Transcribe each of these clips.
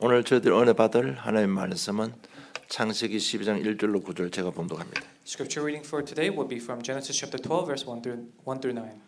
오늘 저희들 은혜 받을 하나님의 말씀은 창세기 12장 1절로 9절 제가 봉독합니다. Scripture reading for today will be from Genesis chapter 12 verse 1 through 9.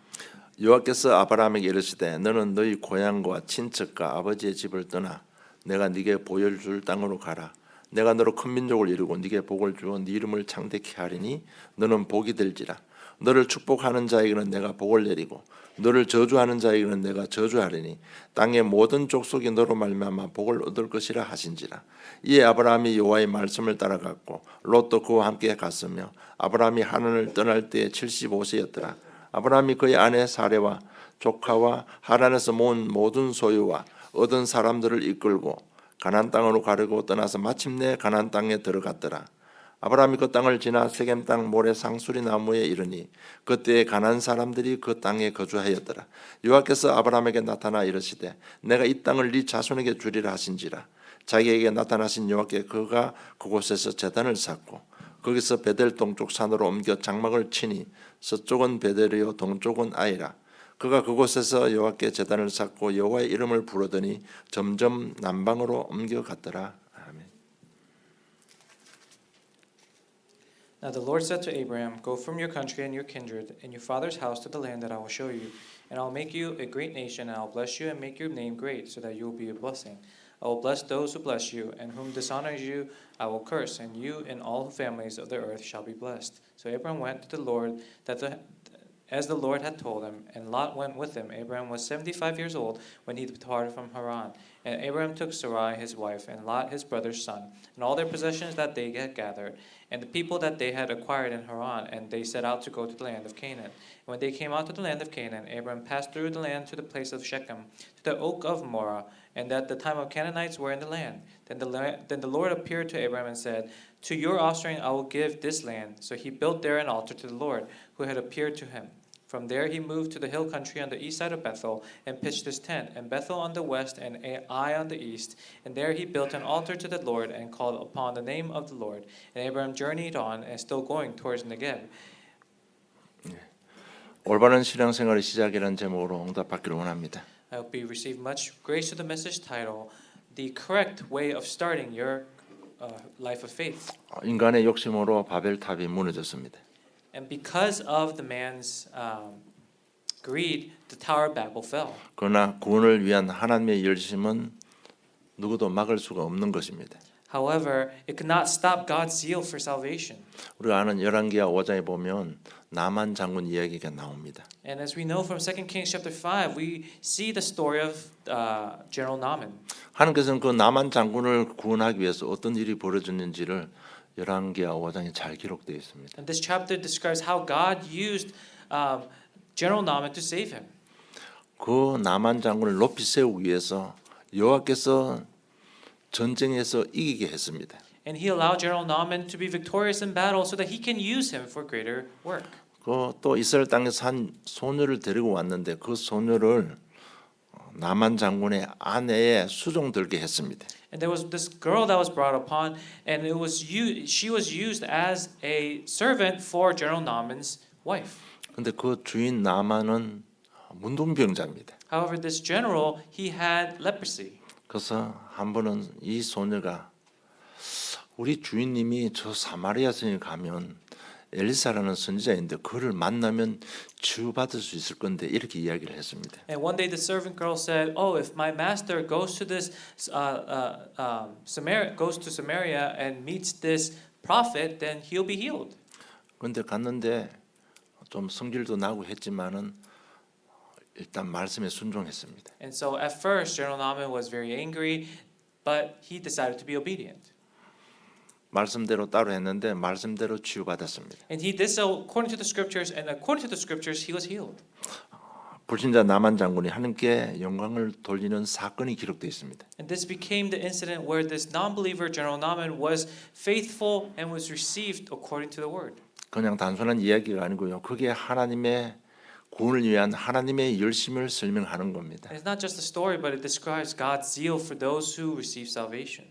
여호와께서 아브라함에게 이르시되 너는 너희 고향과 친척과 아버지의 집을 떠나 내가 네게 보여줄 땅으로 가라. 내가 너로 큰 민족을 이루고 네게 복을 주어 네 이름을 창대케 하리니 너는 복이 될지라. 너를 축복하는 자에게는 내가 복을 내리고 너를 저주하는 자에게는 내가 저주하리니 땅의 모든 족속이 너로 말미암아 복을 얻을 것이라 하신지라. 이에 아브라함이 여호와의 말씀을 따라갔고 롯도 그와 함께 갔으며 아브라함이 하란을 떠날 때에 75세였더라. 아브라함이 그의 아내 사레와 조카와 하란에서 모은 모든 소유와 얻은 사람들을 이끌고 가나안 땅으로 가려고 떠나서 마침내 가나안 땅에 들어갔더라. 아브라함이 그 땅을 지나 세겜 땅 모래 상수리 나무에 이르니 그때에 가나안 사람들이 그 땅에 거주하였더라. 여호와께서 아브라함에게 나타나 이르시되 내가 이 땅을 네 자손에게 주리라 하신지라. 자기에게 나타나신 여호와께 그가 그곳에서 제단을 쌓고 거기서 베델 동쪽 산으로 옮겨 장막을 치니 서쪽은 베델이요 동쪽은 아이라. 그가 그곳에서 여호와께 제단을 쌓고 여호와의 이름을 부르더니 점점 남방으로 옮겨갔더라. 아멘. Now the Lord said to Abraham, Go from your country and your kindred and your father's house to the land that I will show you, and I will make you a great nation, and I will bless you and make your name great, so that you will be a blessing. I will bless those who bless you, and whom dishonors you I will curse, and you and all families of the earth shall be blessed. So Abraham went to the Lord as the Lord had told him, and Lot went with him. Abraham was 75 years old when he departed from Haran. And Abraham took Sarai his wife, and Lot his brother's son, and all their possessions that they had gathered, and the people that they had acquired in Haran, and they set out to go to the land of Canaan. And when they came out to the land of Canaan, Abraham passed through the land to the place of Shechem, to the oak of Morah, and at the time of Canaanites were in the land. Then the Lord appeared to Abraham and said, To your offspring I will give this land. So he built there an altar to the Lord, who had appeared to him. From there he moved to the hill country on the east side of Bethel and pitched his tent, and Bethel on the west and Ai on the east. And there he built an altar to the Lord and called upon the name of the Lord. And Abraham journeyed on and still going towards Negev. 올바른 신앙생활의 시작이라는 제목으로 응답받기를 원합니다. I hope you receive much grace to the message title, The Correct Way of Starting Your Life of Faith. 인간의 욕심으로 바벨탑이 무너졌습니다. And because of the man's greed, the Tower of Babel fell. 그러나 구원을 위한 하나님의 열심은 누구도 막을 수가 없는 것입니다. However, it could not stop God's zeal for salvation. 우리가 아는 열왕기하 5장에 보면 나만 장군 이야기가 나옵니다. And as we know from 2 Kings chapter 5, we see the story of General Naaman. 하나님께서는 그 나만 장군을 구원하기 위해서 어떤 일이 벌어졌는지를 열왕기하 5장에 잘 기록되어 있습니다. And this chapter describes how God used General Naaman to save him. 그 나만 장군을 높이 세우기 위해서 여호와께서 전쟁에서 이기게 했습니다. And he allowed General Naaman to be victorious in battle so that he can use him for greater work. 또 이스라엘 땅에서 한 소녀를 데리고 왔는데 그 소녀를 나만 장군의 아내의 수종들게 했습니다. And there was this girl that was brought upon, and she was used as a servant for General Naaman's wife. 근데 그 주인 나만은 문둥병자입니다. However, this general, he had leprosy. 그래서 한 번은 이 소녀가 우리 주인님이 저 사마리아 성에 가면 엘리사라는 선지자인데 그를 만나면 치유받을 수 있을 건데 이렇게 이야기를 했습니다. And one day the servant girl said, "Oh, if my master goes to this Samaria and meets this prophet, then he'll be healed." 그런데 갔는데 좀 성질도 나고 했지만은 일단 말씀에 순종했습니다. And so at first, General Naaman was very angry, but he decided to be obedient. 말씀대로 따로 했는데 말씀대로 치유받았습니다. And he did so according to the scriptures, and according to the scriptures, he was healed. 불신자 나만 장군이 하나님께 영광을 돌리는 사건이 기록되어 있습니다. And this became the incident where this non-believer General Naaman was faithful and was received according to the word. 그냥 단순한 이야기가 아니고요. 그게 하나님의 구원을 위한 하나님의 열심을 설명하는 겁니다. And it's not just a story, but it describes God's zeal for those who receive salvation.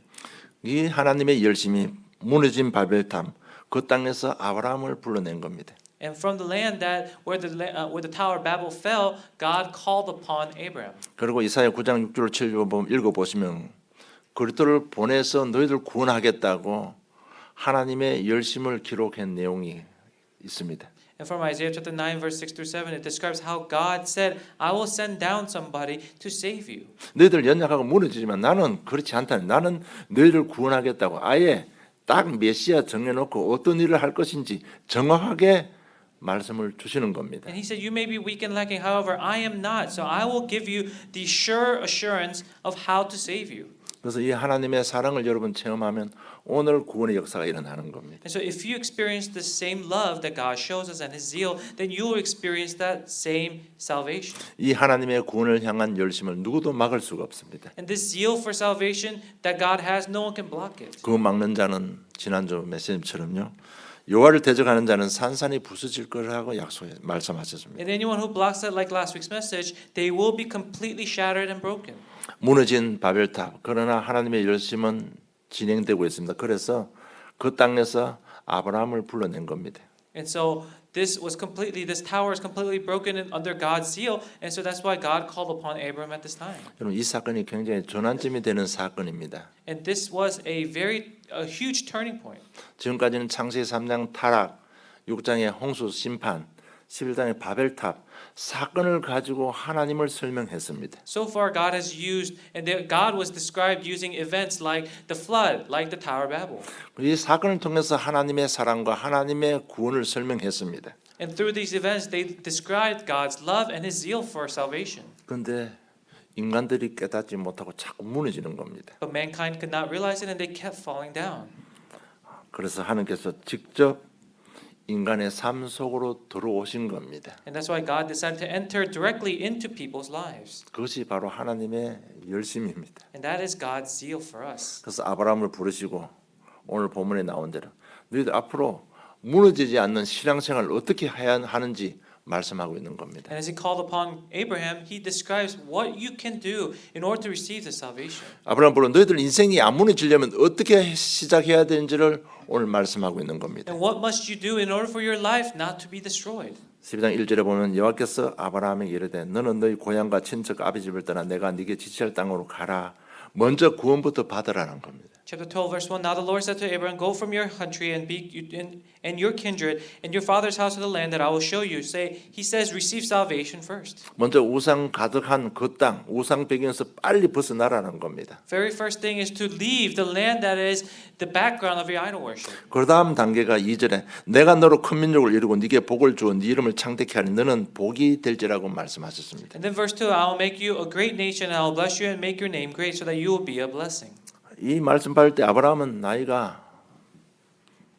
이 하나님의 열심이 무너진 바벨탑 그 땅에서 아브라함을 불러낸 겁니다. And from the land where the Tower of Babel fell, God called upon Abraham. 그리고 이사야 9장 6절 7절 읽어보시면 그리스도를 보내서 너희들 구원하겠다고 하나님의 열심을 기록한 내용이 있습니다. And from Isaiah chapter 9 verse 6 through 7 it describes how God said, I will send down somebody to save you. 너희들 연약하고 무너지지만 나는 그렇지 않다. 나는 너희를 구원하겠다고 아예 딱 메시아 정해놓고 어떤 일을 할 것인지 정확하게 말씀을 주시는 겁니다. And he said, you may be weak and lacking, however, I am not. So I will give you the sure assurance of how to save you. 그래서 이 하나님의 사랑을 여러분 체험하면 오늘 구원의 역사가 일어나는 겁니다. And so if you experience the same love that God shows us and his zeal, then you will experience that same salvation. 이 하나님의 구원을 향한 열심을 누구도 막을 수가 없습니다. And this zeal for salvation that God has, no one can block it. 그 막는 자는 지난주 메시지처럼요. 여호와를 대적하는 자는 산산이 부서질 거라고 말씀하셨습니다. And anyone who blocks it, like last week's message, they will be completely shattered and broken. 무너진 바벨탑. 그러나 하나님의 열심은 진행되고 있습니다. 그래서 그 땅에서 아브라함을 불러낸 겁니다. And so this tower is completely broken under God's zeal, and so that's why God called upon Abram at this time. 여러분 이 사건이 굉장히 전환점이 되는 사건입니다. And this was a huge turning point. 지금까지는 창세기 3장 타락, 6장의 홍수 심판, 11장의 바벨탑 사건을 가지고 하나님을 설명했습니다. So far, God has used, and God was described using events like the flood, like the Tower of Babel. 이 사건을 통해서 하나님의 사랑과 하나님의 구원을 설명했습니다. And through these events, they described God's love and His zeal for salvation. 그런데 인간들이 깨닫지 못하고 자꾸 무너지는 겁니다. But mankind could not realize it, and they kept falling down. 그래서 하나님께서 직접 인간의 삶 속으로 들어오신 겁니다. And that's why God decided to enter directly into people's lives. 그것이 바로 하나님의 열심입니다. And that is God's zeal for us. 그래서 아브라함을 부르시고 오늘 본문에 나온 대로 너희들 앞으로 무너지지 않는 신앙생활을 어떻게 해야 하는지 말씀하고 있는 겁니다. And as He called upon Abraham, He describes what you can do in order to receive the salvation. 아브라함 불러 너희들 인생이 안 무너지려면 어떻게 시작해야 되는지를 오늘 말씀하고 있는 겁니다. And what must you do in order for your life not to be destroyed? 12장 1절에 보면 여호와께서 아브라함에게 이르되 너는 너희 고향과 친척 아비 집을 떠나 내가 네게 지시할 땅으로 가라. 먼저 구원부터 받으라는 겁니다. Chapter 12, verse 1. Now the Lord said to Abraham, go from your country and your kindred and your father's house to the land that I will show you. He says, receive salvation first. 먼저 우상 가득한 그 땅, 우상 배경에서 빨리 벗어나라는 겁니다. Very first thing is to leave the land that is the background of your idol worship. 그 다음 단계가 2절에 내가 너로 큰 민족을 이루고 네게 복을 주어 네 이름을 창대케 하니 너는 복이 될지라고 말씀하셨습니다. And then verse 2, I will make you a great nation and I will bless you and make your name great so that you will be a blessing. 이 말씀 받을 때 아브라함은 나이가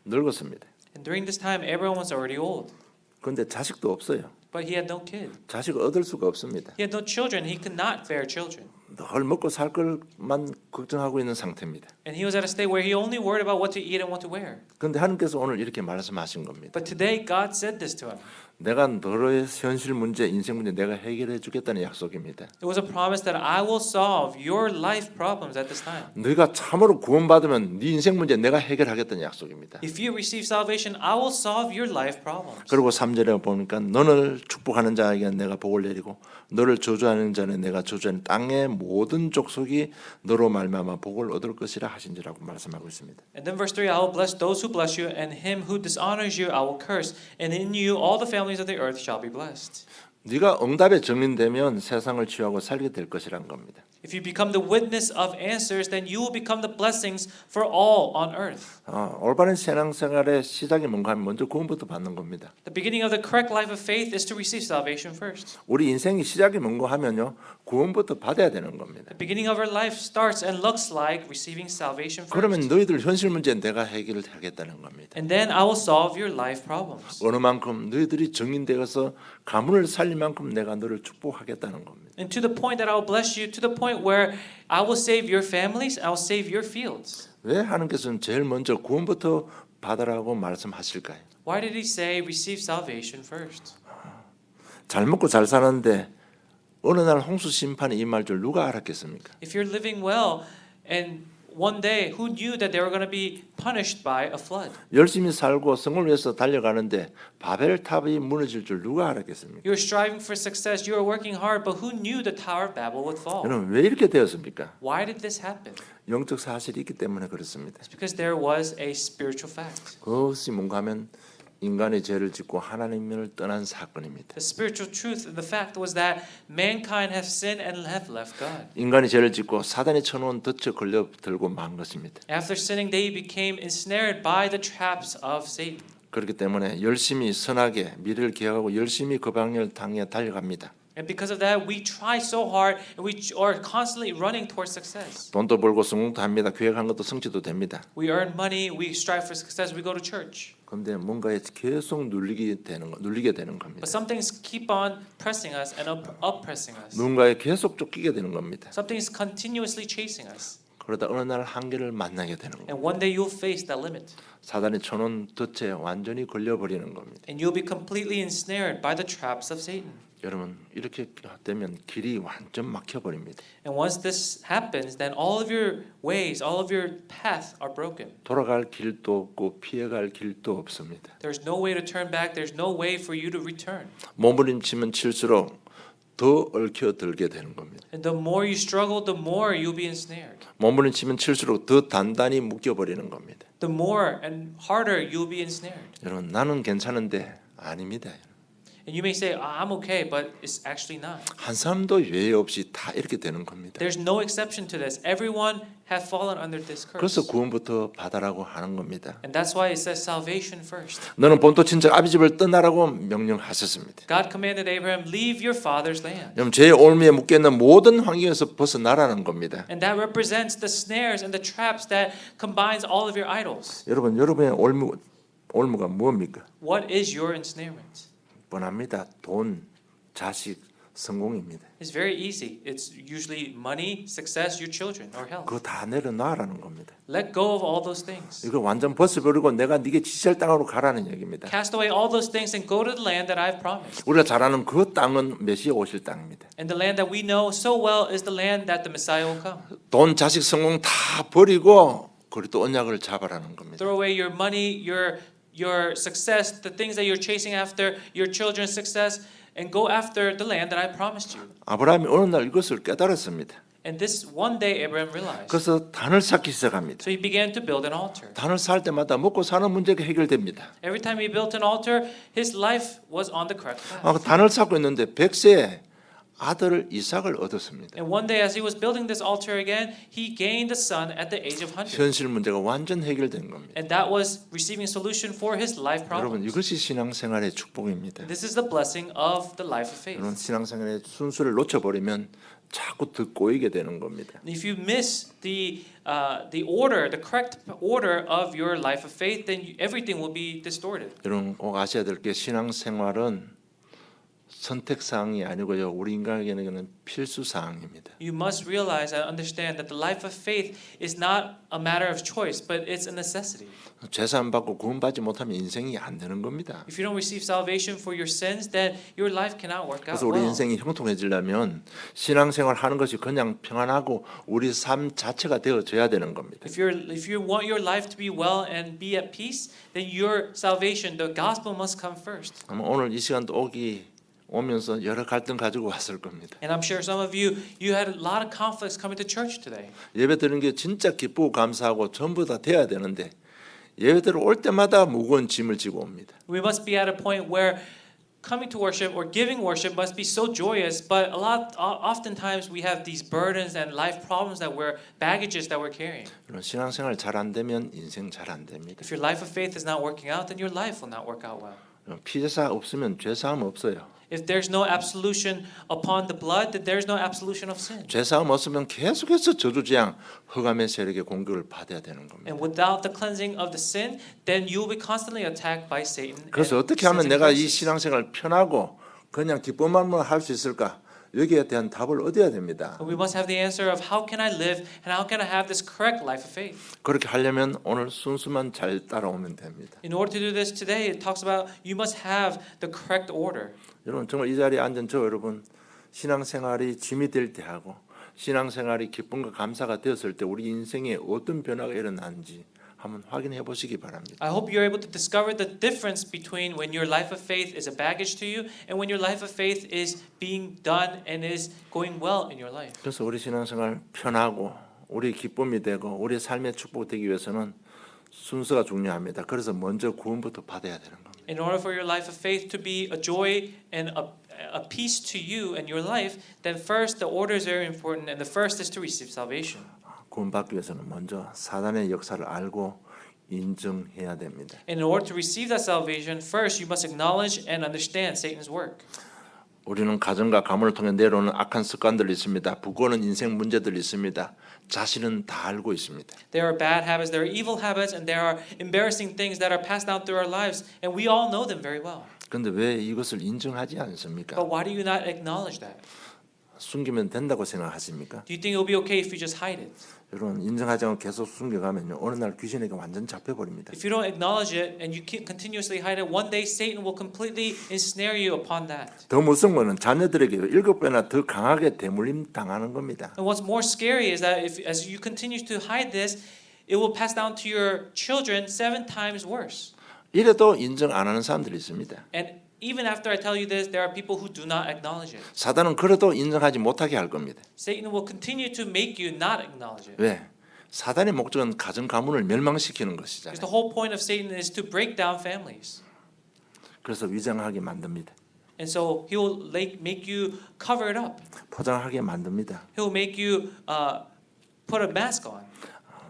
늙었습니다. And during this time, Abraham was already old, 그런데 자식도 없어요. but he had no kid. 자식을 얻을 수가 없습니다. He had no children. He could not bear children. 늘 먹고 살 것만 걱정하고 있는 상태입니다. And he was at a state where he only worried about what to eat and what to wear. 그런데 하나님께서 오늘 이렇게 말씀하신 겁니다. But today, God said this to him. 내가 너의 현실 문제, 인생 문제 내가 해결해 주겠다는 약속입니다. It was a promise that I will solve your life problems at this time. 너희가 참으로 구원받으면 네 인생 문제 내가 해결하겠다는 약속입니다. If you receive salvation, I will solve your life problems. 그리고 3절에 보니까 너를 축복하는 자에게 내가 복을 내리고 너를 저주하는 자는 내가 저주하는 땅의 모든 족속이 너로 말미암아 복을 얻을 것이라 하신지라고 말씀하고 있습니다. And then verse 3, I will bless those who bless you, and him who dishonors you I will curse, and in you all the families of the earth shall be blessed. 네가 응답에 정인되면 세상을 취하고 살게 될 것이란 겁니다. If you become the witness of answers, then you will become the blessings for all on earth. 올바른 신앙생활의 시작이 뭔가 하면 먼저 구원부터 받는 겁니다. The beginning of the correct life of faith is to receive salvation first. 우리 인생이 시작이 뭔가 하면요 구원부터 받아야 되는 겁니다. The beginning of our life starts and looks like receiving salvation 그러면 first. 너희들 현실 문제 내가 해결을 하겠다는 겁니다. And then I will solve your life problems. 어느 만큼 너희들이 정인되어서 가문을 살릴 만큼 내가 너를 축복하겠다는 겁니다. And to the point that I will bless you, to the point where I will save your families, I will save your fields. 왜 하나님께서는 제일 먼저 구원부터 받으라고 말씀하실까요? Why did he say receive salvation first? 잘 먹고 잘 사는데 어느 날 홍수 심판이 임할 줄 누가 알았겠습니까? If you're living well and one day, who knew that they were going to be punished by a flood? 열심히 살고 성을 위해서 달려가는데 바벨탑이 무너질 줄 누가 알았겠습니까? You were striving for success. You were working hard, but who knew the Tower of Babel would fall? 여러분 왜 이렇게 되었습니까? Why did this happen? 영적 사실이 있기 때문에 그렇습니다. It's because there was a spiritual fact. 그것이 뭔가 하면 인간의 죄를 짓고 하나님을 떠난 사건입니다. The spiritual truth, the fact was that mankind have sinned and have left God. 인간이 죄를 짓고 사단이 쳐놓은 덫에 걸려 들고 만 것입니다. After sinning, they became ensnared by the traps of Satan. 그렇기 때문에 열심히 선하게 미래를 기억하고 열심히 그 방향을 향해 달려갑니다. And because of that, we try so hard and we are constantly running towards success. 돈도 벌고 성공도 합니다. 계획한 것도 성취도 됩니다. We earn money, we strive for success, we go to church. 그런데 뭔가에 계속 눌리게 되는 겁니다. But some things keep on pressing us and oppressing us. 누군가에 계속 쫓기게 되는 겁니다. Some things continuously chasing us. 그러다 어느 날 한계를 만나게 되는 겁니다. And one day you'll face that limit. 사단이 쳐놓은 덫에 완전히 걸려버리는 겁니다. And you'll be completely ensnared by the traps of Satan. 여러분 이렇게 되면 길이 완전 막혀버립니다. And once this happens, then all of your ways, all of your path are broken. 돌아갈 길도 없고 피해갈 길도 없습니다. There's no way to turn back. There's no way for you to return. 몸부림치면 칠수록 더 얽혀들게 되는 겁니다. And the more you struggle, the more you'll be ensnared. 몸부림치면 칠수록 더 단단히 묶여버리는 겁니다. The more and harder you'll be ensnared. 여러분 나는 괜찮은데 아닙니다. And you may say, I'm okay, but it's actually not. 한 사람도 예외 없이 다 이렇게 되는 겁니다. There's no exception to this. Everyone has fallen under this curse. 그래서 구원부터 받아라고 하는 겁니다. And that's why it says salvation first. 너는 본토 친척 아비 집을 떠나라고 명령하셨습니다. God commanded Abraham, leave your father's land. 여러분 죄의 올무에 묶여 있는 모든 환경에서 벗어나라는 겁니다. And that represents the snares and the traps that combines all of your idols. 여러분 여러분의 올무가 무엇입니까? What is your ensnarement? 뻔합니다. 돈, 자식, 성공입니다. It's very easy. It's usually money, success, your children, or health. 그거 다 내려놔라는 겁니다. Let go of all those things. 이거 완전 벗어버리고 내가 네게 지시할 땅으로 가라는 얘기입니다. Cast away all those things and go to the land that I've promised. 우리가 잘 아는 그 땅은 메시아 오실 땅입니다. And the land that we know so well is the land that the Messiah will come. 돈, 자식, 성공 다 버리고 그리고 또 언약을 잡아라는 겁니다. Throw away your money, your success, the things that you're chasing after, your children's success, and go after the land that I promised you. 아브라함이 어느 날 이것을 깨달았습니다. And this one day Abraham realized. 그래서 단을 쌓기 시작합니다. So he began to build an altar. 단을 쌓을 때마다 먹고 사는 문제가 해결됩니다. Every time he built an altar, his life was on the correct path. 단을 쌓고 있는데 100세에 아들 이삭을 얻었습니다. And one day as he was building this altar again, he gained a son at the age of 100. 현실 문제가 완전 해결된 겁니다. And that was receiving solution for his life 여러분 problems. 이것이 신앙생활의 축복입니다. This is the blessing of the life of 여러분 faith. 신앙생활의 순수를 놓쳐버리면 자꾸 더 꼬이게 되는 겁니다. If you miss the order, the correct order of your life of faith, then everything will be distorted. 여러분 꼭 아셔야 될 게 신앙생활은 선택사항이 아니고요. 우리 인간에게는 필수사항입니다. You must realize and understand that the life of faith is not a matter of choice, but it's a necessity. 죄사함 받고 구원받지 못하면 인생이 안 되는 겁니다. If you don't receive salvation for your sins, then your life cannot work out 그래서 우리 well. 인생이 형통해지려면 신앙생활 하는 것이 그냥 평안하고 우리 삶 자체가 되어져야 되는 겁니다. If you want your life to be well and be at peace, then your salvation, the gospel must come first. 아마 오늘 이 시간도 오면서 여러 갈등 가지고 왔을 겁니다. And I'm sure some of you had a lot of conflicts coming to church today. 예배 드리는 게 진짜 기쁘고 감사하고 전부 다 돼야 되는데 예배 들어 올 때마다 무거운 짐을 지고 옵니다. We must be at a point where coming to worship or giving worship must be so joyous, but oftentimes we have these burdens and life problems baggages that we're carrying. 이런 신앙생활 잘 안 되면 인생 잘 안 됩니다. If your life of faith is not working out, then your life will not work out well. 피제사 없으면 죄사함 없어요. If there's no absolution upon the blood, then there's no absolution of sin. 죄사함 없으면 계속해서 저주재앙, 흑암의 세력의 공격을 받아야 되는 겁니다. And without the cleansing of the sin, then you will be constantly attacked by Satan. 그래서 and 어떻게 하면 sins and 내가 이 curses. 신앙생활 편하고 그냥 기쁨만 할 수 있을까? 여기에 대한 답을 얻어야 됩니다. We must have the answer of how can I live and how can I have this correct life of faith. 그렇게 하려면 오늘 순수만 잘 따라오면 됩니다. In order to do this today, it talks about you must have the correct order. 여러분 정말 이 자리에 앉은 저 여러분 신앙생활이 짐이 될 때 하고 신앙생활이 기쁨과 감사가 되었을 때 우리 인생에 어떤 변화가 일어나는지 한번 확인해 보시기 바랍니다. I hope you're able to discover the difference between when your life of faith is a baggage to you and when your life of faith is being done and is going well in your life. 그래서 우리 신앙생활 편하고 우리 기쁨이 되고 우리 삶의 축복되기 위해서는 순서가 중요합니다. 그래서 먼저 구원부터 받아야 되는 겁니다. In order for your life of faith to be a joy and a peace to you and your life, then first the order is very important, and the first is to receive salvation. 구원받기 위해서는 먼저 사단의 역사를 알고 인정해야 됩니다. And in order to receive that salvation, first you must acknowledge and understand Satan's work. 우리는 가정과 가문을 통해 내려오는 악한 습관들이 있습니다. 부고는 인생 문제들이 있습니다. 자신은 다 알고 있습니다. There are bad habits, there are evil habits, and there are embarrassing things that are passed down through our lives, and we all know them very well. 그런데 왜 이것을 인정하지 않습니까? But why do you not acknowledge that? 숨기면 된다고 생각하십니까? Do you think it will be okay if you just hide it? 여러분 인정하지 않고 계속 숨겨가면요 어느 날 귀신에게 완전 잡혀버립니다. If you don't acknowledge it and you keep continuously hide it, one day Satan will completely ensnare you upon that. 더 무서운 거는 자녀들에게 7배나 더 강하게 대물림 당하는 겁니다. And what's more scary is that if as you continue to hide this, it will pass down to your children 7 times worse. 이래도 인정 안 하는 사람들이 있습니다. And even after I tell you this, there are people who do not acknowledge it. 사단은 그래도 인정하지 못하게 할 겁니다. Satan will continue to make you not acknowledge it. 왜? 사단의 목적은 가정 가문을 멸망시키는 Because 것이잖아요. the whole point of Satan is to break down families. 그래서 위장하게 만듭니다. And so he will make you cover it up. 포장하게 만듭니다. He will make you put a mask on.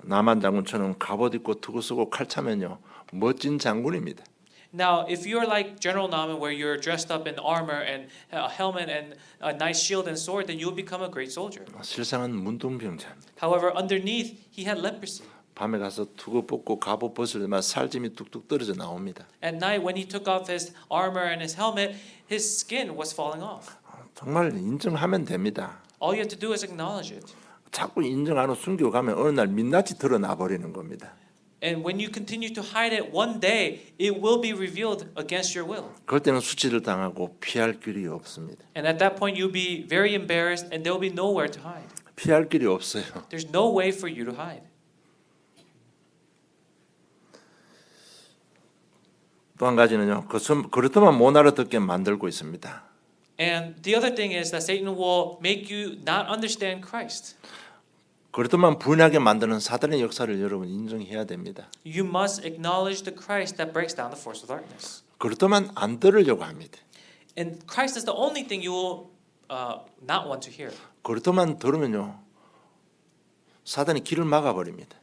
남한 장군처럼 갑옷 입고 투구 쓰고 칼 차면요 멋진 장군입니다. Now, if you're like General Naaman, where you're dressed up in armor and a helmet and a nice shield and sword, then you'll become a great soldier. 실상은 문둥병자입니다. However, underneath, he had leprosy. 밤에 가서 투구 벗고 갑옷 벗을 때마다 살짐이 뚝뚝 떨어져 나옵니다. At night, when he took off his armor and his helmet, his skin was falling off. 정말 인정하면 됩니다. All you have to do is acknowledge it. 자꾸 인정 안 하고 숨기고 가면 어느 날 민낯이 드러나 버리는 겁니다. And when you continue to hide it, one day it will be revealed against your will. 그럴 때는 수치를 당하고 피할 길이 없습니다. And at that point, you'll be very embarrassed and there will be nowhere to hide. 피할 길이 없어요. There's no way for you to hide. 또 한 가지는요. 그렇다면 못 알아듣게 만들고 있습니다. And the other thing is that Satan will make you not understand Christ. 그렇다면 부인하게 만드는 사단의 역사를 여러분 인정해야 됩니다. You must acknowledge the Christ that breaks down the force of darkness. 그렇다면 안 들으려고 합니다. And Christ is the only thing you will not want to hear. 그렇다면 들으면요. 사단이 길을 막아버립니다.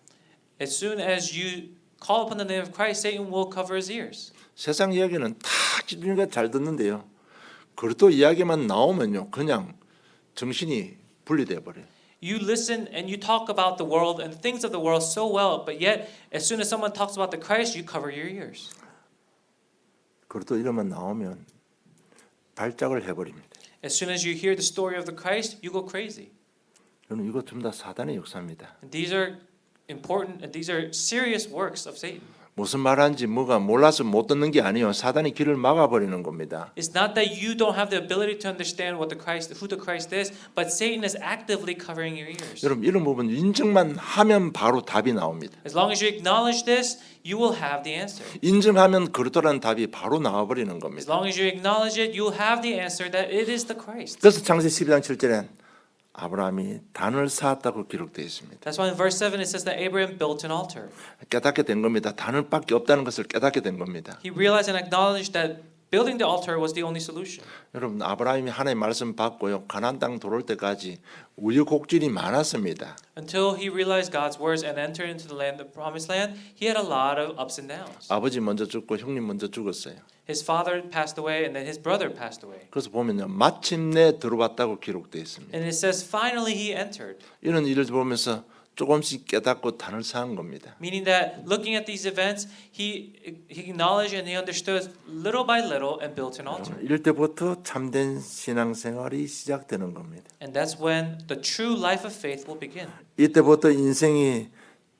As soon as you call upon the name of Christ, Satan will cover his ears. 세상 이야기는 다 집중해서 잘 듣는데요. 그리스도 이야기만 나오면요. 그냥 정신이 분리돼 버려요. You listen and you talk about the world and things of the world so well, but yet as soon as someone talks about the Christ, you cover your ears. 그리스도 이름만 나오면 발작을 해버립니다. As soon as you hear the story of the Christ, you go crazy. 저는 이거 전부 다 사단의 역사입니다. And these are important, and these are serious works of Satan. 무슨 말하는지 뭐가 몰라서 못 듣는 게 아니에요. 사단이 길을 막아버리는 겁니다. It's not that you don't have the ability to understand what the Christ, who the Christ is, but Satan is actively covering your ears. 여러분 이런 부분 인정만 하면 바로 답이 나옵니다. As long as you acknowledge this, you will have the answer. 인정하면 그리스도라는 답이 바로 나와버리는 As 겁니다. long as you acknowledge it, you'll have the answer that it is the Christ. 그래서 창세 12장 7절에 아브라함이 단을 쌓았다고 기록되어 있습니다. That's why in verse 7 it says that Abraham built an altar. 깨닫게 된 겁니다. 단을밖에 없다는 것을 깨닫게 된 겁니다. He realized and acknowledged that building the altar was the only solution. 여러분 아브라함이 하나님의 말씀 받고요. 가나안 땅 들어올 때까지 우여곡절이 많았습니다. Until he realized God's words and entered into the land, the promised land, he had a lot of ups and downs. 아버지 먼저 죽고 형님 먼저 죽었어요. His father passed away and then his brother passed away. 그래서 보면요. 마침내 들어왔다고 기록되어 있습니다. And it says finally he entered. 이런 일을 보면서 조금씩 깨닫고 단을 쌓은 겁니다. Meaning that looking at these events, he acknowledged and he understood little by little and built an altar. 이럴 때부터 참된 신앙생활이 시작되는 겁니다. And that's when the true life of faith will begin. 이때부터 인생이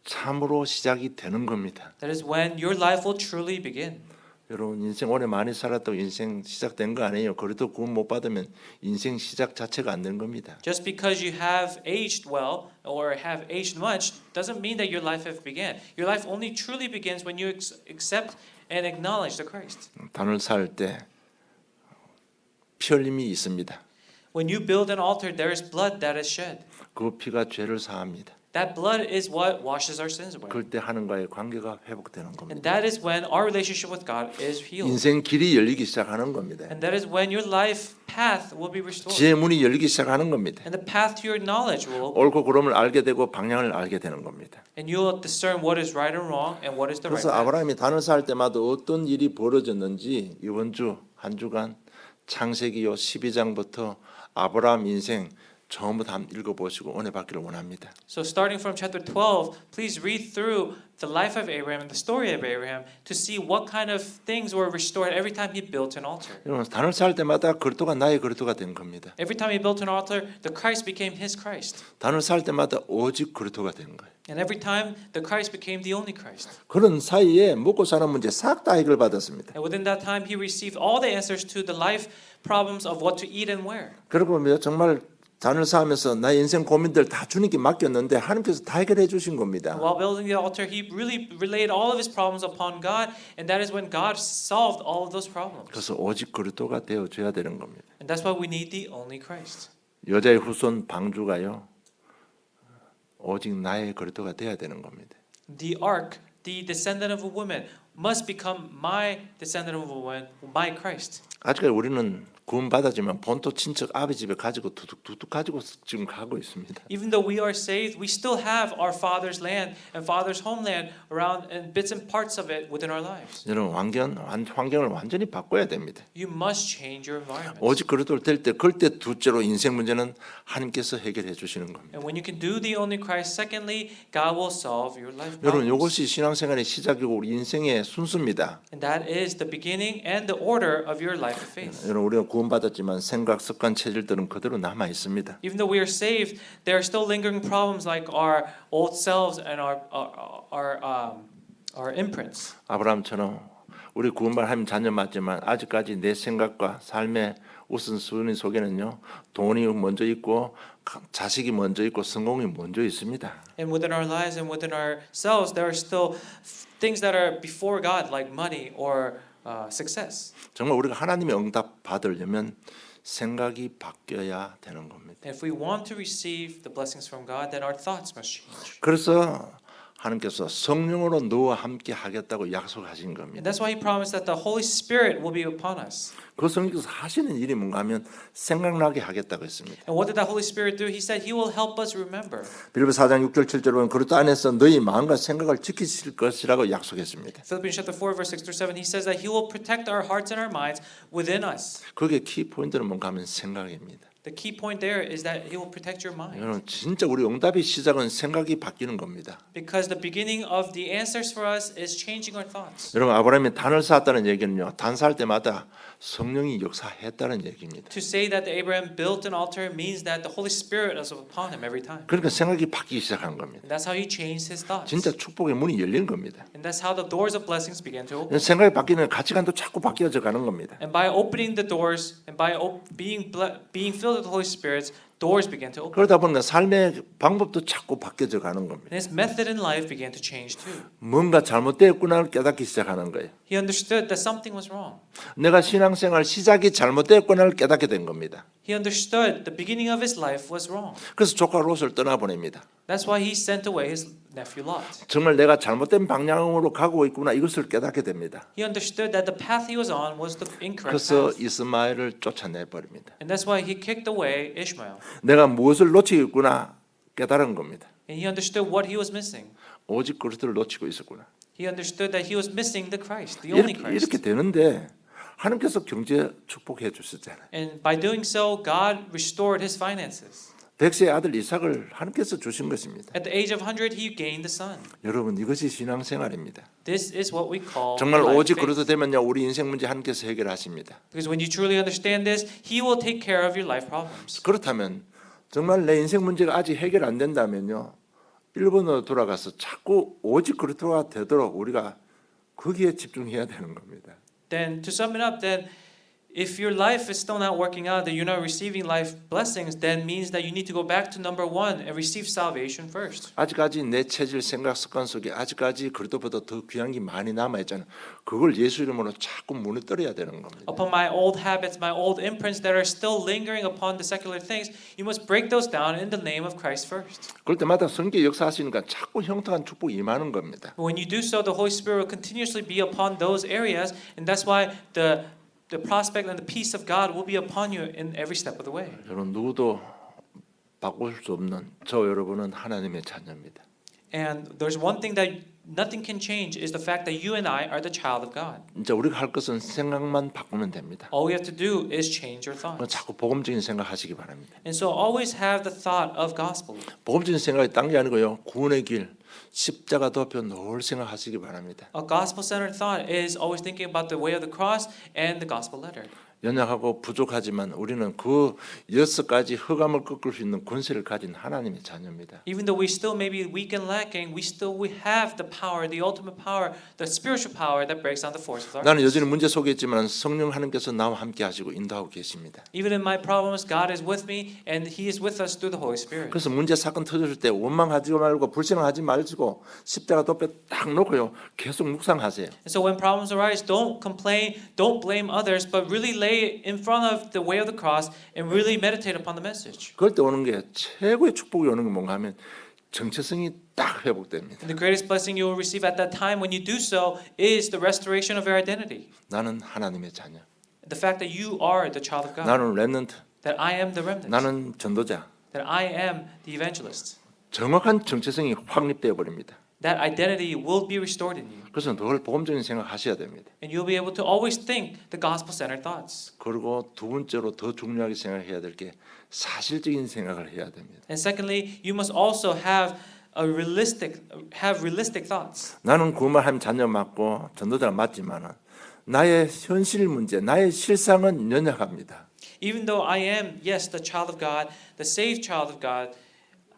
참으로 시작이 되는 겁니다. That is when your life will truly begin. 여러분 인생 오래 많이 살았다고 인생 시작된 거 아니에요. 그래도 구원 못 받으면 인생 시작 자체가 안 된 겁니다. Just because you have aged well or have aged much doesn't mean that your life has began. Your life only truly begins when you accept and acknowledge the Christ. 단을 쌓을 때 피 흘림이 있습니다. When you build an altar, there is blood that is shed. 그 피가 죄를 사합니다. That blood is what washes our sins away. 그럴 때 하나님과의 관계가 회복되는 And 겁니다. that is when our relationship with God is healed. 인생 길이 열리기 시작하는 겁니다. And that is when your life path will be restored. 지혜 문이 열리기 시작하는 겁니다. And the path to your knowledge will open. 옳고 그름을 알게 되고 방향을 알게 되는 겁니다. And you will discern what is right and wrong and what is the right 그래서 path. 아브라함이 단을 쌓을 때마다 어떤 일이 벌어졌는지 이번 주 한 주간 창세기요 12장부터 아브라함 인생 처음부터 한번 읽어보시고 은혜 받기를 원합니다. So starting from chapter 12, please read through the life of Abraham and the story of Abraham to see what kind of things were restored every time he built an altar. 여러분 단을 쌓을 때마다 그리스도가 나의 그리스도가 된 겁니다. Every time he built an altar, the Christ became his Christ. 단을 쌓을 때마다 오직 그리스도가 된 거예요. And every time the Christ became the only Christ. 그런 사이에 먹고 사는 문제 싹 다 해결받았습니다. And within that time he received all the answers to the life problems of what to eat and wear. 그리고 정말 단을 쌓으면서 나의 인생 고민들 다 주님께 맡겼는데 하나님께서 다 해결해 주신 겁니다. While building the altar, he really relayed all of his problems upon God, and that is when God solved all of those problems. 그래서 오직 그리스도가 되어줘야 되는 겁니다. And that's why we need the only Christ. 여자의 후손 방주가요 오직 나의 그리스도가 되어야 되는 겁니다. The ark, the descendant of a woman, must become my descendant of a woman, my Christ. 아직까지 우리는 구원 받았지만 본토 친척 아버지 집에 가지고 두둑 가지고 지금 가고 있습니다. Even though we are saved, we still have our father's land and father's homeland around and bits and parts of it within our lives. 여러분 환경을 완전히 바꿔야 됩니다. You must change your environment. 오직 그리스도를 될 때 그럴 때 둘째로 인생 문제는 하나님께서 해결해 주시는 겁니다. And when you can do the only Christ, secondly, God will solve your life 여러분 problems. 이것이 신앙생활의 시작이고 우리 인생의 순수입니다. And that is the beginning and the order of your life of faith. 여러분 우리가 구원받았지만 생각, 습관, 체질들은 그대로 남아 있습니다. Even though we are saved, there are still lingering problems like our old selves and our imprints. 아브라함처럼 우리 구원받은 하나님 자녀 맞지만 아직까지 내 생각과 삶의 우선순위 속에는요 돈이 먼저 있고 자식이 먼저 있고 성공이 먼저 있습니다. And within our lives and within ourselves, there are still things that are before God, like money or success. 정말 우리가 하나님의 응답 받으려면 생각이 바뀌어야 되는 겁니다. And if we want to receive the blessings from God, then our thoughts must change. 그래서 하나님께서 성령으로 너와 함께 하겠다고 약속하신 And 겁니다. that's why He promised that the Holy Spirit will be upon us. 그 성령께서 하시는 일이 뭔가 하면 생각나게 하겠다고 했습니다. And what did that Holy Spirit do? He said He will help us remember. 빌립보 4장 6절 7절 보면 그리스도 안에서 너희 마음과 생각을 지키실 것이라고 약속했습니다. Philippians chapter 4, verse 6 through 7, He says that He will protect our hearts and our minds within us. 그게 키 포인트는 뭔가 하면 생각입니다. The key point there is that He will protect your mind. 여러분 진짜 우리 응답의 시작은 생각이 바뀌는 겁니다. Because the beginning of the answers for us is changing our thoughts. 여러분 아브라함이 단을 쌓았다는 얘기는요. 단 쌓을 때마다 성령이 역사했다는 얘기입니다. To say that Abraham built an altar means that the Holy Spirit was upon him every time. 그러니까 생각이 바뀌기 시작한 겁니다. And that's how he changed his thoughts. 진짜 축복의 문이 열린 겁니다. And that's how the doors of blessings began to open. 생각이 바뀌는 가치관도 자꾸 바뀌어져 가는 겁니다. And by opening the doors and by being filled with the Holy Spirit, doors began to open. 그러다 보니까 삶의 방법도 자꾸 바뀌어져 가는 겁니다. And his method in life began to change too. 뭔가 잘못되었구나를 깨닫기 시작하는 거예요. He understood that something was wrong. 내가 신앙생활 시작이 잘못되었구나를 깨닫게 된 겁니다. He understood the beginning of his life was wrong. 그래서 조카 롯을 떠나보냅니다. That's why he sent away his nephew Lot. 정말 내가 잘못된 방향으로 가고 있구나 이것을 깨닫게 됩니다. He understood that the path he was on was the incorrect 그래서 path. 이스마엘을 쫓아내 버립니다. And that's why he kicked away Ishmael. 내가 무엇을 놓치고 있구나 깨달은 겁니다. And he understood what he was missing. 오직 그리스도를 놓치고 있었구나. He understood that he was missing the Christ, the only Christ. 이렇게 되는데 하나님께서 경제 축복해 주셨잖아요. And by doing so, God restored his finances. 백세의 아들 이삭을 하나님께서 주신 것입니다. At the age of 100, he gained the son. 여러분 이것이 신앙생활입니다. This is what we call 정말 life 오직 faith. 그리스도 되면요 우리 인생 문제 하나님께서 해결하십니다. Because when you truly understand this, he will take care of your life problems. 그렇다면 정말 내 인생 문제가 아직 해결 안 된다면요 일본으로 돌아가서 자꾸 오직 그리스도가 되도록 우리가 거기에 집중해야 되는 겁니다. then to sum it up, then if your life is still not working out, that you're not receiving life blessings, then means that you need to go back to number one and receive salvation first. 아직까지 내 체질 생각 습관 속에 아직까지 그리스도보다 더 귀한 게 많이 남아 있잖아. 그걸 예수 이름으로 자꾸 무너뜨려야 되는 겁니다. Upon my old habits, my old imprints that are still lingering upon the secular things, you must break those down in the name of Christ first. 그럴 때마다 성령 역사하시니까 자꾸 형통한 축복이 임하는 겁니다. When you do so, the Holy Spirit will continuously be upon those areas, and that's why the prospect and the peace of God will be upon you in every step of the way. 여러분 누구도 바꿀 수 없는 저 여러분은 하나님의 자녀입니다. And there's one thing that nothing can change is the fact that you and I are the child of God. 이제 우리가 할 것은 생각만 바꾸면 됩니다. All we have to do is change our thoughts. 자꾸 복음적인 생각하시기 바랍니다. And so always have the thought of gospel. 복음적인 생각이 딴 게 아니고요. 구원의 길, 십자가 도표 늘 생각하시기 바랍니다. A gospel-centered thought is always thinking about the way of the cross and the gospel letter. 연약하고 부족하지만 우리는 그 6가지 흑암을 꺾을 수 있는 권세를 가진 하나님의 자녀입니다. Even though we still may be weak and lacking, we have the power, the ultimate power, the spiritual power that breaks down the force of 나는 darkness. 여전히 문제 속에 있지만 성령 하나님께서 나와 함께 하시고 인도하고 계십니다. Even in my problems, God is with me, and He is with us through the Holy Spirit. 그래서 문제 사건 터졌을 때 원망하지 말고 불신하지 말고 십자가 도표 딱 놓고요. 계속 묵상하세요. And so when problems arise, don't complain, don't blame others, but really lay it in front of the way of the cross and really meditate upon the message. 그럴 때 오는 게 최고의 축복이 오는 게 뭔가 하면 정체성이 딱 회복됩니다. And the greatest blessing you will receive at that time when you do so is the restoration of your identity. 나는 하나님의 자녀. The fact that you are the child of God. 나는 렘넌트. That I am the remnant. 나는 전도자. That I am the evangelist. 정확한 정체성이 확립되어 버립니다. That identity will be restored in you. 그래서 늘 복음적인 생각하셔야 됩니다. And you'll be able to always think the gospel-centered thoughts. 그리고 두 번째로 더 중요하게 생각해야 될 게 사실적인 생각을 해야 됩니다. And secondly, you must also have realistic thoughts. 나는 구원하나님 자녀 맞고 전도자 맞지만은 나의 현실 문제, 나의 실상은 연약합니다. Even though I am, yes, the child of God, the saved child of God,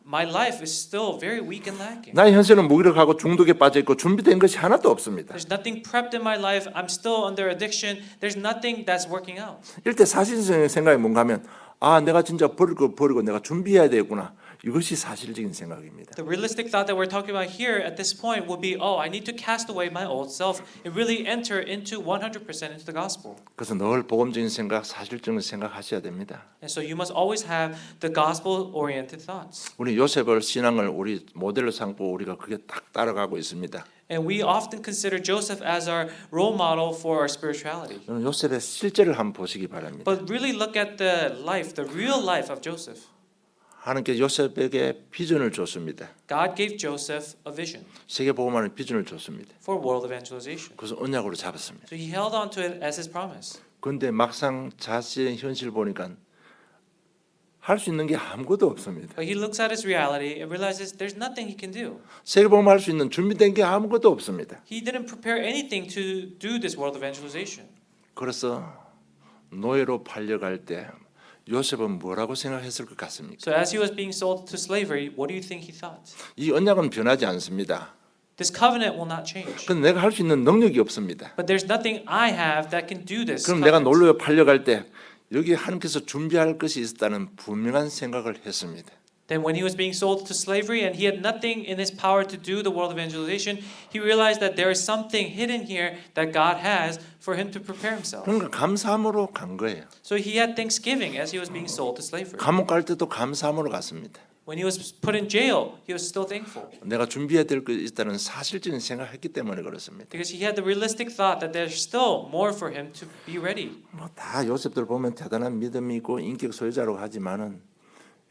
my life is still very weak and lacking. 나의 현실은 무기력하고 중독에 빠져 있고 준비된 것이 하나도 없습니다. There's nothing prepped in my life. I'm still under addiction. There's nothing that's working out. 이럴 때 사실적인 생각이 뭔가 하면 아 내가 진짜 버릴 거 버리고 내가 준비해야 되겠구나. 이것이 사실적인 생각입니다. The realistic thought that we're talking about here at this point would be, oh, I need to cast away my old self and really enter into 100% into the gospel. 그래서 늘 복음적인 생각, 사실적인 생각하셔야 됩니다. And so you must always have the gospel-oriented thoughts. 우리 요셉을 신앙을 우리 모델로 삼고 우리가 그게 딱 따라가고 있습니다. And we often consider Joseph as our role model for our spirituality. 저는 요셉의 실제를 한번 보시기 바랍니다. But really look at the life, the real life of Joseph. 하나님께 요셉에게 비전을 줬습니다. God gave Joseph a vision 세계 복음하는 비전을 줬습니다. for world evangelization. 그래서 언약으로 잡았습니다. So he held on to it as his promise. 그런데 막상 자신의 현실 보니까 할 수 있는 게 아무것도 없습니다. But he looks at his reality and realizes there's nothing he can do. 세계 복음할 수 있는 준비된 게 아무것도 없습니다. He didn't prepare anything to do this world evangelization. 그래서 노예로 팔려갈 때 요셉은 뭐라고 생각했을 것 같습니까? So as he was being sold to slavery, what do you think he thought? 이 언약은 변하지 않습니다. This covenant will not change. 근데 내가 할 수 있는 능력이 없습니다. But there's nothing I have that can do this. 그럼 내가 covenant. 놀러 팔려갈 때 여기 하나님께서 준비할 것이 있다는 분명한 생각을 했습니다. Then when he was being sold to slavery and he had nothing in his power to do the world evangelization, he realized that there is something hidden here that God has for him to prepare himself. 그러니까 감사함으로 간 거예요. So he had thanksgiving as he was being sold to slavery. 감옥 갈 때도 감사함으로 갔습니다. When he was put in jail, he was still thankful. 내가 준비해야 될 것이 있다는 사실적인 생각했기 때문에 그렇습니다. Because he had the realistic thought that there's still more for him to be ready. 다 요셉들 보면 대단한 믿음이 있고 인격 소유자라고 하지만은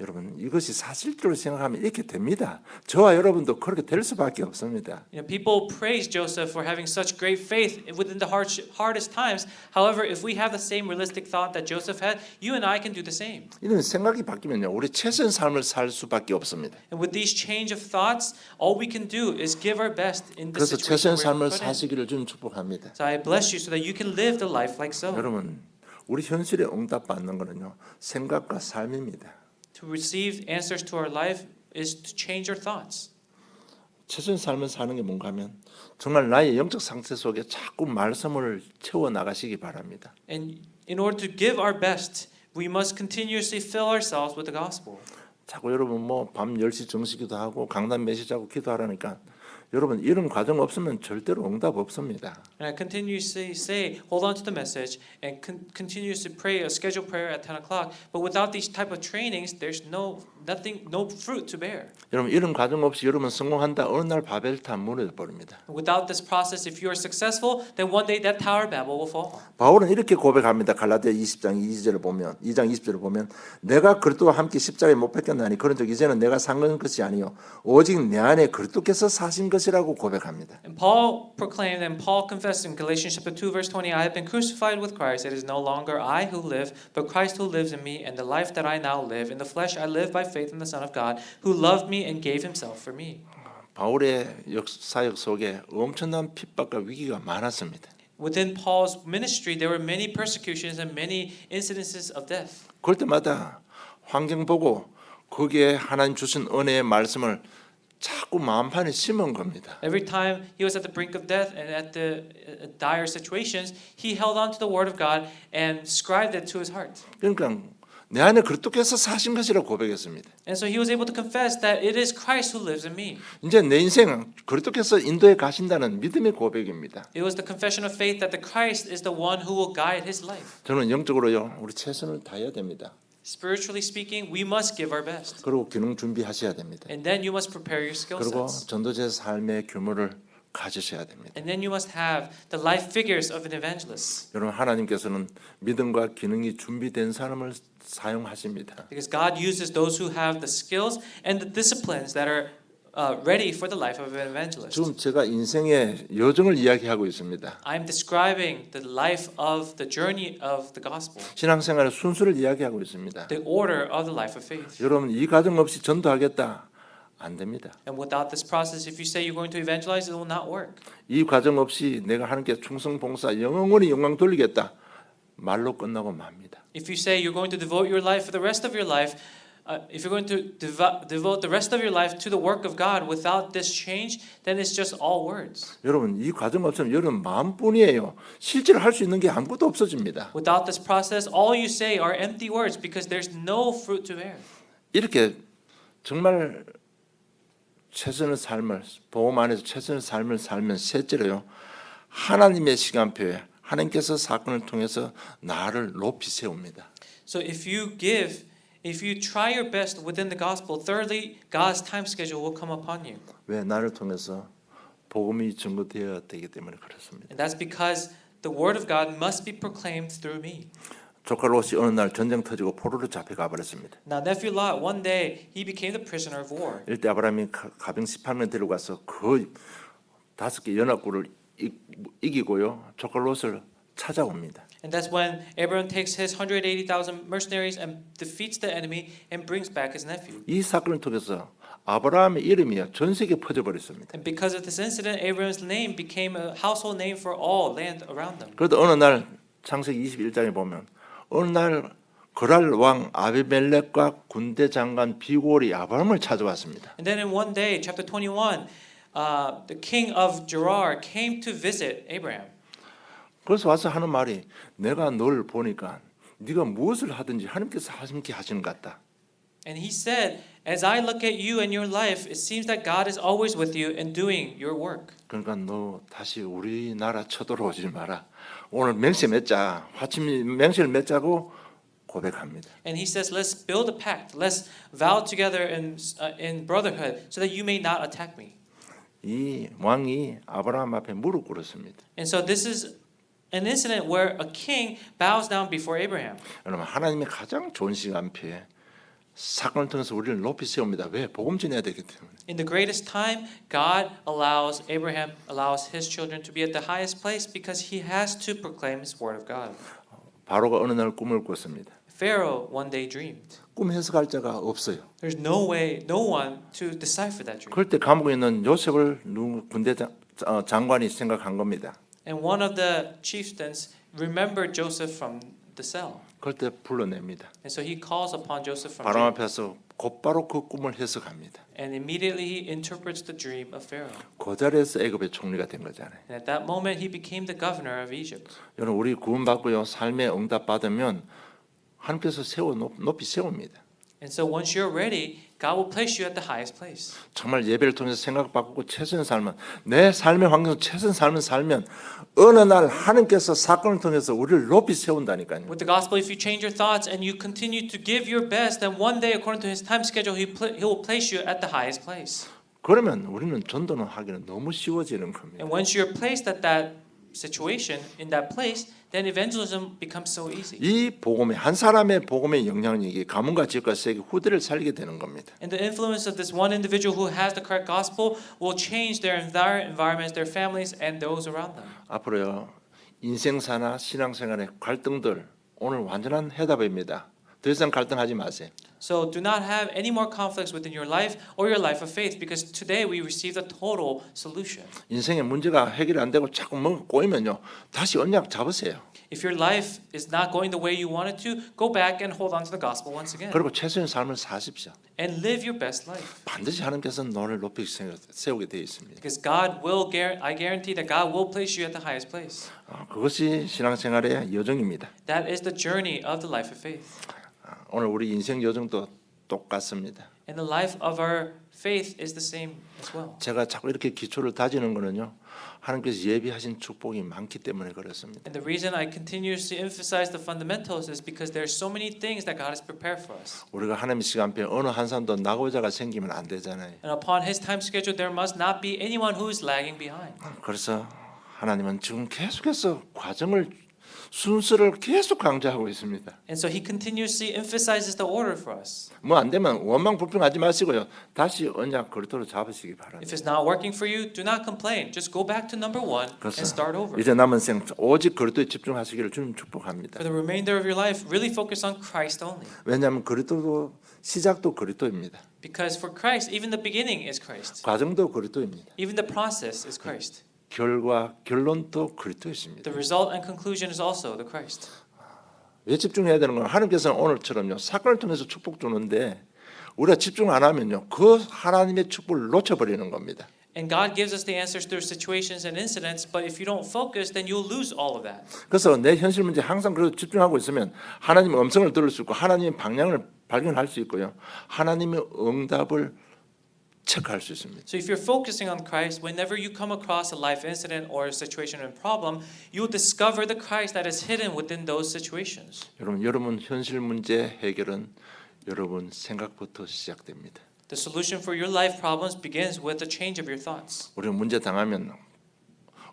여러분 이것이 사실적으로 생각하면 이렇게 됩니다. 저와 여러분도 그렇게 될 수밖에 없습니다. You know, people praise Joseph for having such great faith within the hardest times. However, if we have the same realistic thought that Joseph had, you and I can do the same. 이런 생각이 바뀌면요, 우리 최선 삶을 살 수밖에 없습니다. And with these change of thoughts, all we can do is give our best in the 그래서 situation 최선 we're 삶을 put in. 사시기를 좀 축복합니다. So I bless you so that you can live the life like so. 여러분, 우리 현실에 응답 받는 거는요, 생각과 삶입니다. To receive answers to our life is to change our thoughts. 최선의 삶을 사는 게 뭔가 하면 정말 나의 영적 상태 속에 자꾸 말씀을 채워 나가시기 바랍니다. And in order to give our best, we must continuously fill ourselves with the gospel. 자꾸 여러분 뭐 밤 10시 정시기도 하고 강단 메시지하고 기도하라니까 여러분 이런 과정 없으면 절대로 응답 없습니다. And I continuously say, hold on to the message and continuously pray a scheduled prayer at 10 o'clock. But without these type of trainings, there's no fruit to bear. 여러분 이런 과정 없이 여러분 성공한다 어느 날 바벨탑 무너져 버립니다. Without this process, if you are successful, then one day that Tower of Babel will fall. 바울은 이렇게 고백합니다. 갈라디아 20장 2장 20절을 보면 내가 그리스도와 함께 십자가에 못 박혔나니 그런즉 이제는 내가 산 것이 아니요 오직 내 안에 그리스도께서 사신 것이라고 고백합니다. And Paul proclaimed and Paul confessed in Galatians chapter 2 verse 20, I have been crucified with Christ. It is no longer I who live, but Christ who lives in me. And the life that I now live in the flesh, I live by faith in the Son of God, who loved me and gave himself for me. 바울의 사역 속에 엄청난 핍박과 위기가 많았습니다. Within Paul's ministry, there were many persecutions and many incidences of death. 그럴 때마다 환경 보고 거기에 하나님 주신 은혜의 말씀을 자꾸 마음판에 심은 겁니다. Every time he was at the brink of death and at the dire situations, he held on to the word of God and scribed it to his heart. 그러니까 내 안에 그리스도께서 사신 것이라고 고백했습니다. And so he was able to confess that it is Christ who lives in me. 이제 내 인생은 그리스도께서 인도해 가신다는 믿음의 고백입니다. It was the confession of faith that the Christ is the one who will guide his life. 저는 영적으로요 우리 최선을 다해야 됩니다. Spiritually speaking, we must give our best. 그리고 기능 준비하셔야 됩니다. And then you must prepare your skill 그리고 sets. 전도자의 삶의 규모를 가지셔야 됩니다. And then you must have the life figures of an evangelist. 여러분 하나님께서는 믿음과 기능이 준비된 사람을 사용하십니다. Because God uses those who have the skills and the disciplines that are ready for the life of an evangelist. 지금 제가 인생의 여정을 이야기하고 있습니다. I'm describing the life of the journey of the gospel, 신앙생활의 순수를 이야기하고 있습니다. the order of the life of faith. 여러분 이 과정 없이 전도하겠다 안 됩니다. And without this process, if you say you're going to evangelize, it will not work. 이 과정 없이 내가 하나님께 충성 봉사 영원히 영광 돌리겠다 말로 끝나고 맙니다. If you say you're going to devote your life for the rest of your life, if you're going to devote the rest of your life to the work of God without this change, then it's just all words. 여러분 이 과정 없으면 여러분 마음뿐이에요. 실제로 할 수 있는 게 아무것도 없어집니다. Without this process, all you say are empty words because there's no fruit to bear. 이렇게 정말 최선의 삶을 복음 안에서 최선의 삶을 살면 셋째로요. 하나님의 시간표에 하나님께서 사건을 통해서 나를 높이 세웁니다. So if you try your best within the gospel, thirdly, God's time schedule will come upon you. 왜 나를 통해서 복음이 증거되어야 되기 때문에 그렇습니다. And that's because the word of God must be proclaimed through me. 조카 롯이 어느 날 전쟁 터지고 포로로 잡혀가 버렸습니다. Now nephew Lot, one day he became the prisoner of war. 이때 아브라함이 가병 18명 데려가서 그 5개 연합군을 이기고요. 조카 롯을 찾아옵니다. And that's when Abraham takes his 180,000 mercenaries and defeats the enemy and brings back his nephew. 이 사건을 통해서 아브라함의 이름이 전 세계에 퍼져 버렸습니다. And because of this incident, Abraham's name became a household name for all land around them. 그런데 어느 날 창세기 21장에 보면 어느 날 그랄 왕 아비멜렉과 군대 장관 비골이 아브라함을 찾아왔습니다. And then in one day, chapter 21, the king of Gerar came to visit Abraham. 그래서 와서 하는 말이 내가 널 보니까 네가 무엇을 하든지 하나님께서 함께 하시는 것 같다. And he said, as I look at you and your life, it seems that God is always with you and doing your work. 그러니까 너 다시 우리나라 쳐들어오지 마라. 오늘 맹세 맺자. 화침 맹세를 맺자고 고백합니다. And he says, let's build a pact. Let's vow together in brotherhood so that you may not attack me. 이 왕이 아브라함 앞에 무릎 꿇었습니다. And so this is an incident where a king bows down before Abraham. 여러분 하나님의 가장 좋은 시간표에 사건을 통해서 우리를 높이 세웁니다. 왜? 복음 전해야 되기 때문에. In the greatest time, God allows his children to be at the highest place because he has to proclaim his word of God. 바로가 어느 날 꿈을 꿨습니다. Pharaoh one day dreamed. 꿈 해석할 자가 없어요. There's no one to decipher that dream. 그럴 때 감옥에 있는 요셉을 군대 장관이 생각한 겁니다. And one of the chieftains remembered Joseph from the cell. 그럴 때 불러냅니다. And so he calls upon Joseph from 바로 jail. 앞에서 곧바로 그 꿈을 해석합니다. And immediately he interprets the dream of Pharaoh. 그 자리에서 애굽의 총리가 된 거잖아요. And at that moment he became the governor of Egypt. 여러분 우리 구원받고요 삶의 응답 받으면 하나님께서 높이 세웁니다. And so once you're ready, God will place you at the highest place. 정말 예배를 통해서 생각 바꾸고 최선의 삶은 내 삶의 환경에서 최선의 삶을 살면 어느 날 하나님께서 사건을 통해서 우리를 높이 세운다니까요. With the gospel, if you change your thoughts and you continue to give your best, then one day, according to His time schedule, He will place you at the highest place. 그러면 우리는 전도는 하기는 너무 쉬워지는 겁니다. And once you're placed at that situation, in that place, then evangelism becomes so easy. 이 복음의 한 사람의 복음의 영향력이 가문과 지역과 세계 후대를 살리게 되는 겁니다. And the influence of this one individual who has the correct gospel will change their entire environments, their families, and those around them. 앞으로요 인생사나 신앙생활의 갈등들 오늘 완전한 해답입니다. 더 이상 갈등하지 마세요. So do not have any more conflicts within your life or your life of faith, because today we received a total solution. 인생의 문제가 해결이 안 되고 자꾸 뭔가 꼬이면요 다시 언약 잡으세요. If your life is not going the way you want it to, go back and hold on to the gospel once again. 그리고 최선의 삶을 사십시오. And live your best life. 반드시 하나님께서는 너를 높이 세우게 되어 있습니다. Because God will, I guarantee that God will place you at the highest place. 그것이 신앙생활의 여정입니다. That is the journey of the life of faith. 오늘 우리 인생 여정도 똑같습니다. And the life of our faith is the same as well. 제가 자꾸 이렇게 기초를 다지는 거는요. 하나님께서 예비하신 축복이 많기 때문에 그렇습니다. And the reason I continuously emphasize the fundamentals is because there are so many things that God has prepared for us. 우리가 하나님의 시간표에 어느 한 사람도 나고자가 생기면 안 되잖아요. And upon His time schedule, there must not be anyone who is lagging behind. 그래서 하나님은 지금 계속해서 과정을 순서를 계속 강조하고 있습니다. And so He continuously emphasizes the order for us. 뭐 안 되면 원망 불평하지 마시고요. 다시 언약 그리스도로 잡으시기 바랍니다. If it's not working for you, do not complain. Just go back to number one and start over. 이제 남은 생 오직 그리스도에 집중하시기를 주님 축복합니다. For the remainder of your life, really focus on Christ only. 왜냐하면 그리스도도 시작도 그리스도입니다. Because for Christ, even the beginning is Christ. 과정도 그리스도입니다. Even the process is Christ. 결론도 그리스도입니다. The result and conclusion is also the Christ. 왜 집중해야 되는 건 하나님께서는 오늘처럼요 사건을 통해서 축복 주는데 우리가 집중 안 하면요 그 하나님의 축복을 놓쳐버리는 겁니다. And God gives us the answers through situations and incidents, but if you don't focus, then you'll lose all of that. 그래서 내 현실 문제 항상 그래도 집중하고 있으면 하나님의 음성을 들을 수 있고 하나님의 방향을 발견할 수 있고요 하나님의 응답을 체크할 수 있습니다. So if you're focusing on Christ, whenever you come across a life incident or a situation and problem, you'll discover the Christ that is hidden within those situations. 여러분 현실 문제 해결은 여러분 생각부터 시작됩니다. The solution for your life problems begins with the change of your thoughts. 우리가 문제 당하면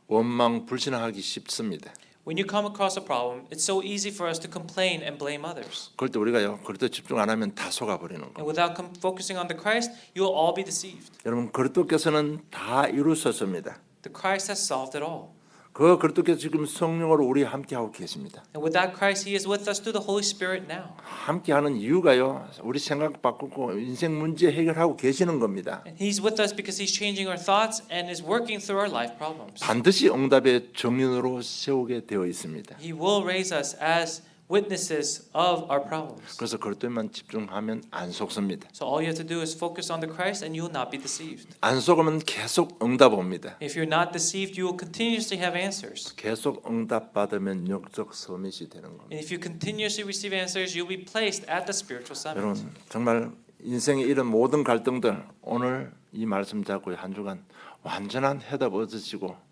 원망 불신하기 쉽습니다. When you come across a problem, it's so easy for us to complain and blame others. 그럴 때 우리가요 그리스도 집중 안 하면 다 속아버리는 And 거. without focusing on the Christ, you'll all be deceived. 여러분 그리스도께서는 다 이루셨습니다. The Christ has solved it all. 그 그리스도께서 지금 성령으로 우리 함께 하고 계십니다. And with that Christ, He is with us through the Holy Spirit now. 함께 하는 이유가요 우리 생각 바꾸고 인생 문제 해결하고 계시는 겁니다. And He's with us because He's changing our thoughts and is working through our life problems. 반드시 응답의 정인으로 세우게 되어 있습니다. He will raise us as witnesses of our problems. 그래서 그리스도에만 집중하면 안 속습니다. So all you have to do is focus on the Christ and you will not be deceived. 안 속으면 계속 응답 옵니다. If you're not deceived, you will continuously have answers. 계속 응답 받으면 영적 서밋이 되는 겁니다. And if you continuously receive answers, you'll be placed at the spiritual summit. 여러분 정말 인생의 이런 모든 갈등들 오늘 이 말씀 잡고 한 주간 완전한 해답 얻으시고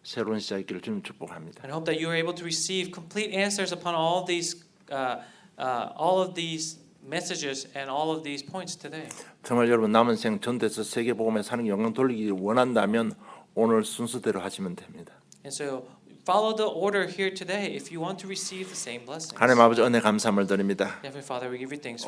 새로운 시작이기를 주님 축복합니다. And I hope that you are able to receive complete answers upon all of these messages and all of these points today. 정말 여러분 남은 생 전도에서 세계 복음에 사는 영광 돌리기 원한다면 오늘 순서대로 하시면 됩니다. And so follow the order here today if you want to receive the same blessings. 하나님 아버지 은혜 감사함을 드립니다. Heavenly Father, we give you thanks.